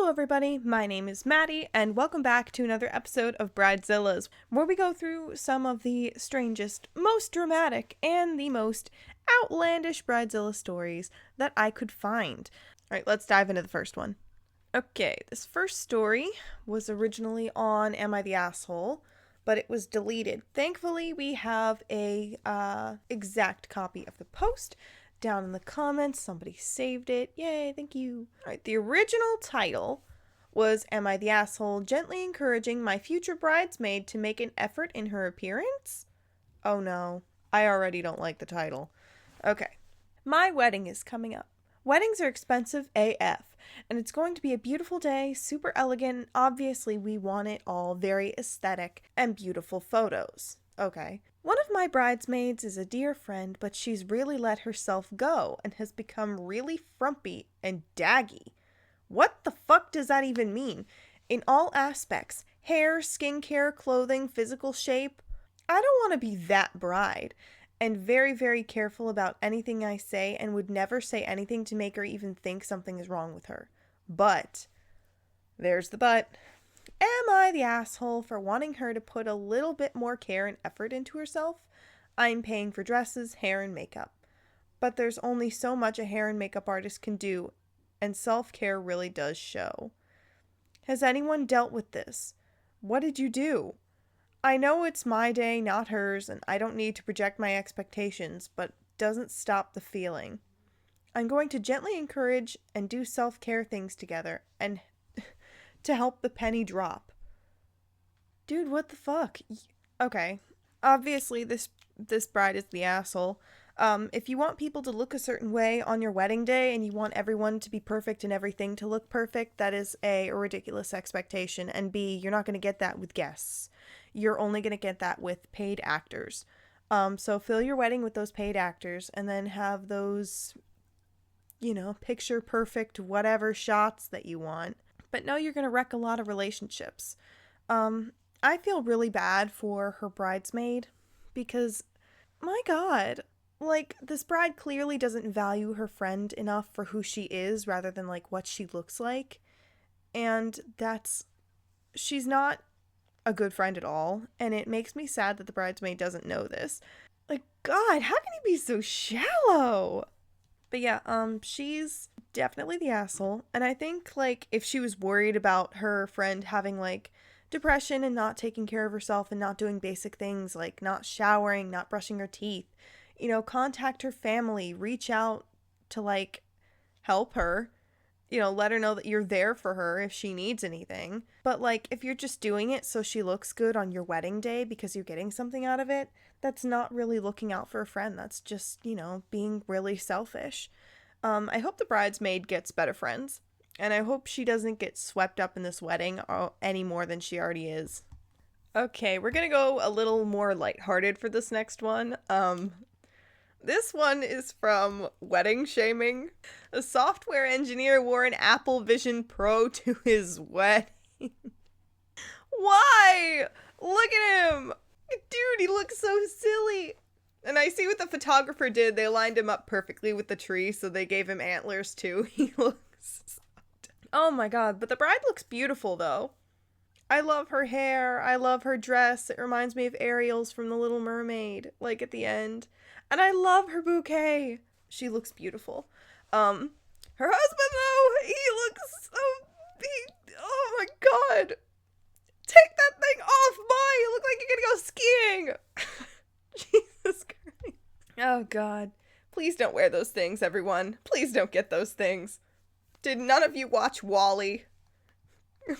Hello everybody, my name is Maddie, and welcome back to another episode of Bridezillas, where we go through some of the strangest, most dramatic, and the most outlandish Bridezilla stories that I could find. Alright, let's dive into the first one. Okay, this first story was originally on Am I the Asshole, but it was deleted. Thankfully, we have a exact copy of the post down in the comments. Somebody saved it. Yay, thank you. All right, the original title was Am I the Asshole? Gently encouraging my future bridesmaid to make an effort in her appearance? Oh no, I already don't like the title. Okay. My wedding is coming up. Weddings are expensive AF, and it's going to be a beautiful day, super elegant. Obviously, we want it all very aesthetic and beautiful photos. Okay. One of my bridesmaids is a dear friend, but she's really let herself go and has become really frumpy and daggy. What the fuck does that even mean? In all aspects, hair, skincare, clothing, physical shape. I don't want to be that bride. And very, very careful about anything I say and would never say anything to make her even think something is wrong with her. But, there's the but. Am I the asshole for wanting her to put a little bit more care and effort into herself? I'm paying for dresses, hair, and makeup. But there's only so much a hair and makeup artist can do, and self-care really does show. Has anyone dealt with this? What did you do? I know it's my day, not hers, and I don't need to project my expectations, but doesn't stop the feeling. I'm going to gently encourage and do self-care things together, and to help the penny drop. Dude, what the fuck? Okay. Obviously, this bride is the asshole. If you want people to look a certain way on your wedding day and you want everyone to be perfect and everything to look perfect, that is A, a ridiculous expectation, and B, you're not going to get that with guests. You're only going to get that with paid actors. So fill your wedding with those paid actors and then have those, picture perfect whatever shots that you want. But no, you're going to wreck a lot of relationships. I feel really bad for her bridesmaid because, my God, this bride clearly doesn't value her friend enough for who she is rather than, what she looks like. And she's not a good friend at all. And it makes me sad that the bridesmaid doesn't know this. God, how can you be so shallow? But yeah, she's definitely the asshole. And I think, if she was worried about her friend having, depression and not taking care of herself and not doing basic things like not showering, not brushing her teeth, contact her family, reach out to, help her, let her know that you're there for her if she needs anything. But, if you're just doing it so she looks good on your wedding day because you're getting something out of it, that's not really looking out for a friend. That's just, being really selfish. I hope the bridesmaid gets better friends, and I hope she doesn't get swept up in this wedding any more than she already is. Okay, we're gonna go a little more lighthearted for this next one. This one is from Wedding Shaming. A software engineer wore an Apple Vision Pro to his wedding. Why? Look at him! Dude, he looks so silly. And I see what the photographer did. They lined him up perfectly with the tree, so they gave him antlers too. He looks... Oh my God, but the bride looks beautiful though. I love her hair. I love her dress. It reminds me of Ariel's from The Little Mermaid, at the end. And I love her bouquet. She looks beautiful. Her husband though, he looks so... oh my God. Take that thing off, boy! You look like you're gonna go skiing! Jesus Christ. Oh God. Please don't wear those things, everyone. Please don't get those things. Did none of you watch WALL-E?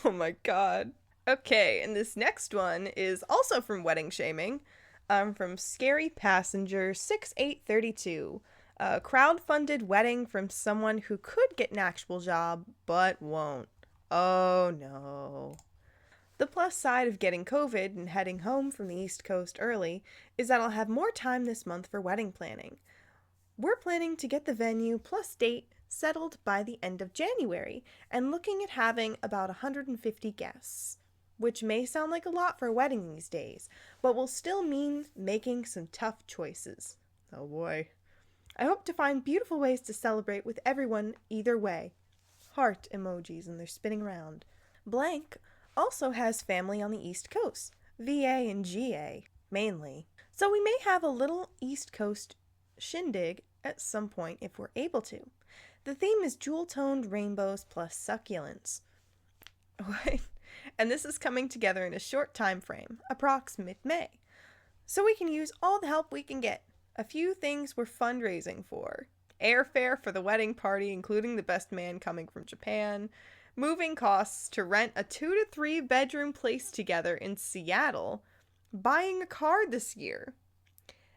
Oh my God. Okay, and this next one is also from Wedding Shaming. From Scary Passenger 6832. A crowd-funded wedding from someone who could get an actual job, but won't. Oh no. The plus side of getting COVID and heading home from the East Coast early is that I'll have more time this month for wedding planning. We're planning to get the venue plus date settled by the end of January and looking at having about 150 guests, which may sound like a lot for a wedding these days, but will still mean making some tough choices. Oh boy. I hope to find beautiful ways to celebrate with everyone either way. heart emojis and they're spinning around. Blank also has family on the East Coast, VA and GA, mainly. So we may have a little East Coast shindig at some point if we're able to. The theme is jewel-toned rainbows plus succulents. What? And this is coming together in a short time frame, approx mid-May. So we can use all the help we can get. A few things we're fundraising for. Airfare for the wedding party, including the best man coming from Japan. Moving costs to rent a 2 to 3 bedroom place together in Seattle. Buying a car this year.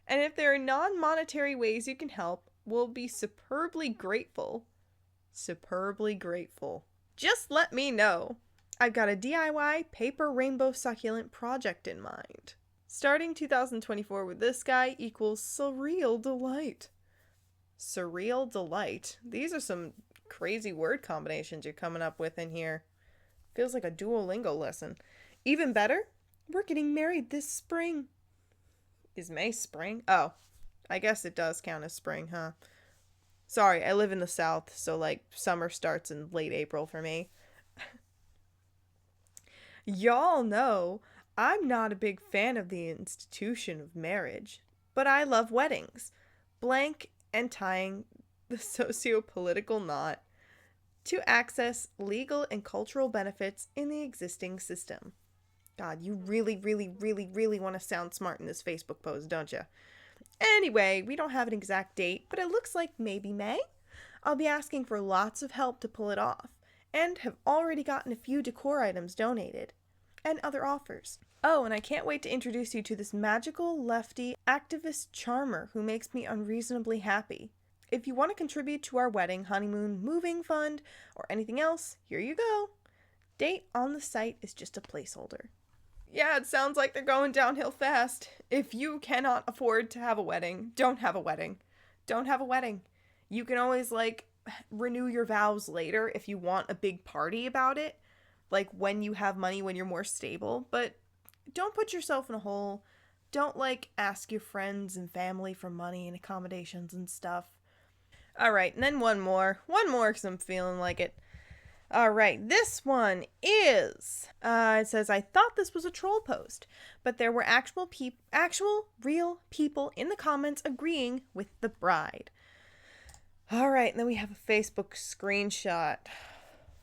And if there are non-monetary ways you can help, we'll be superbly grateful. Superbly grateful. Just let me know. I've got a DIY paper rainbow succulent project in mind. Starting 2024 with this guy equals surreal delight. Surreal delight. These are some crazy word combinations you're coming up with in here. Feels like a Duolingo lesson. Even better, we're getting married this spring. Is May spring? Oh, I guess it does count as spring, huh? Sorry, I live in the South, so like summer starts in late April for me. Y'all know I'm not a big fan of the institution of marriage, but I love weddings. Blank and tying the socio-political knot to access legal and cultural benefits in the existing system. God, you really, really, really, really want to sound smart in this Facebook post, don't you? Anyway, we don't have an exact date, but it looks like maybe May. I'll be asking for lots of help to pull it off, and have already gotten a few decor items donated, and other offers. Oh, and I can't wait to introduce you to this magical lefty activist charmer who makes me unreasonably happy. If you want to contribute to our wedding, honeymoon, moving fund, or anything else, here you go. Date on the site is just a placeholder. Yeah, it sounds like they're going downhill fast. If you cannot afford to have a wedding, don't have a wedding. Don't have a wedding. You can always, renew your vows later if you want a big party about it. Like, when you have money, when you're more stable. But don't put yourself in a hole. Don't, ask your friends and family for money and accommodations and stuff. Alright, and then one more. One more because I'm feeling like it. Alright, this one is, it says, I thought this was a troll post, but there were actual real people in the comments agreeing with the bride. Alright, and then we have a Facebook screenshot.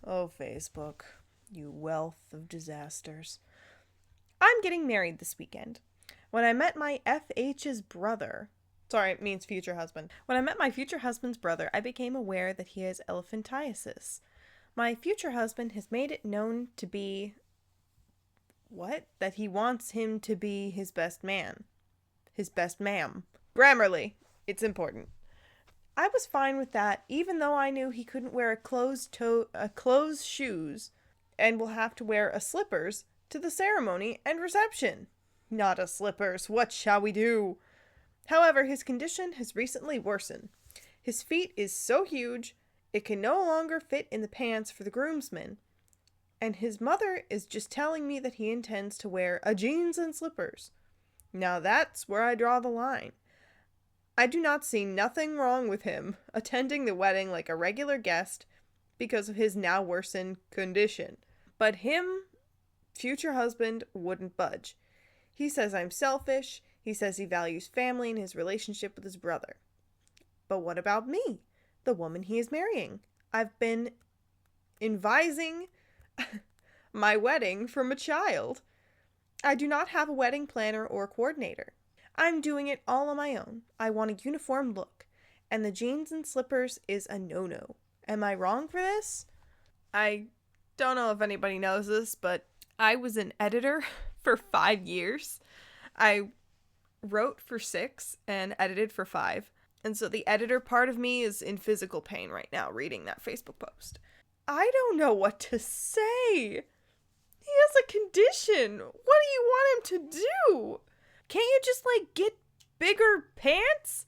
Oh, Facebook, you wealth of disasters. I'm getting married this weekend. When I met my FH's brother, sorry, it means future husband. When I met my future husband's brother, I became aware that he has elephantiasis. My future husband has made it known to be... What? That he wants him to be his best man. His best ma'am. Grammarly. It's important. I was fine with that, even though I knew he couldn't wear closed shoes and will have to wear a slippers to the ceremony and reception. Not a slippers. What shall we do? However, his condition has recently worsened. His feet is so huge... It can no longer fit in the pants for the groomsmen, and his mother is just telling me that he intends to wear a jeans and slippers. Now that's where I draw the line. I do not see nothing wrong with him attending the wedding like a regular guest because of his now worsened condition. But him, future husband, wouldn't budge. He says I'm selfish. He says he values family and his relationship with his brother. But what about me? The woman he is marrying. I've been advising my wedding from a child. I do not have a wedding planner or coordinator. I'm doing it all on my own. I want a uniform look, and the jeans and slippers is a no-no. Am I wrong for this? I don't know if anybody knows this, but I was an editor for 5 years. I wrote for 6 and edited for 5. And so the editor part of me is in physical pain right now reading that Facebook post. I don't know what to say. He has a condition. What do you want him to do? Can't you just, get bigger pants?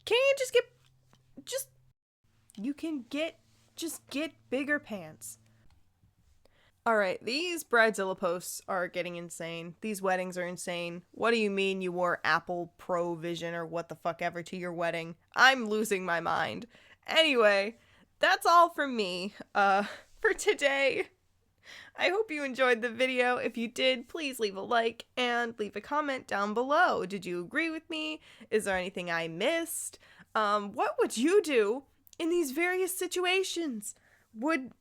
Can't you just get bigger pants. Alright, these Bridezilla posts are getting insane. These weddings are insane. What do you mean you wore Apple Pro Vision or what the fuck ever to your wedding? I'm losing my mind. Anyway, that's all from me for today. I hope you enjoyed the video. If you did, please leave a like and leave a comment down below. Did you agree with me? Is there anything I missed? What would you do in these various situations? Would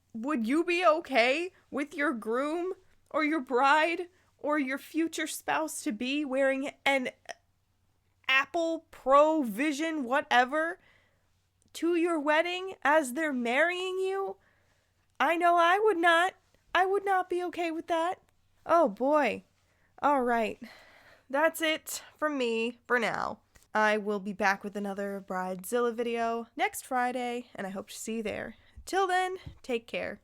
you be okay with your groom or your bride or your future spouse to be wearing an Apple Pro Vision whatever to your wedding as they're marrying you? I know I would not. I would not be okay with that. Oh boy. All right. That's it from me for now. I will be back with another Bridezilla video next Friday, and I hope to see you there. Till then, take care.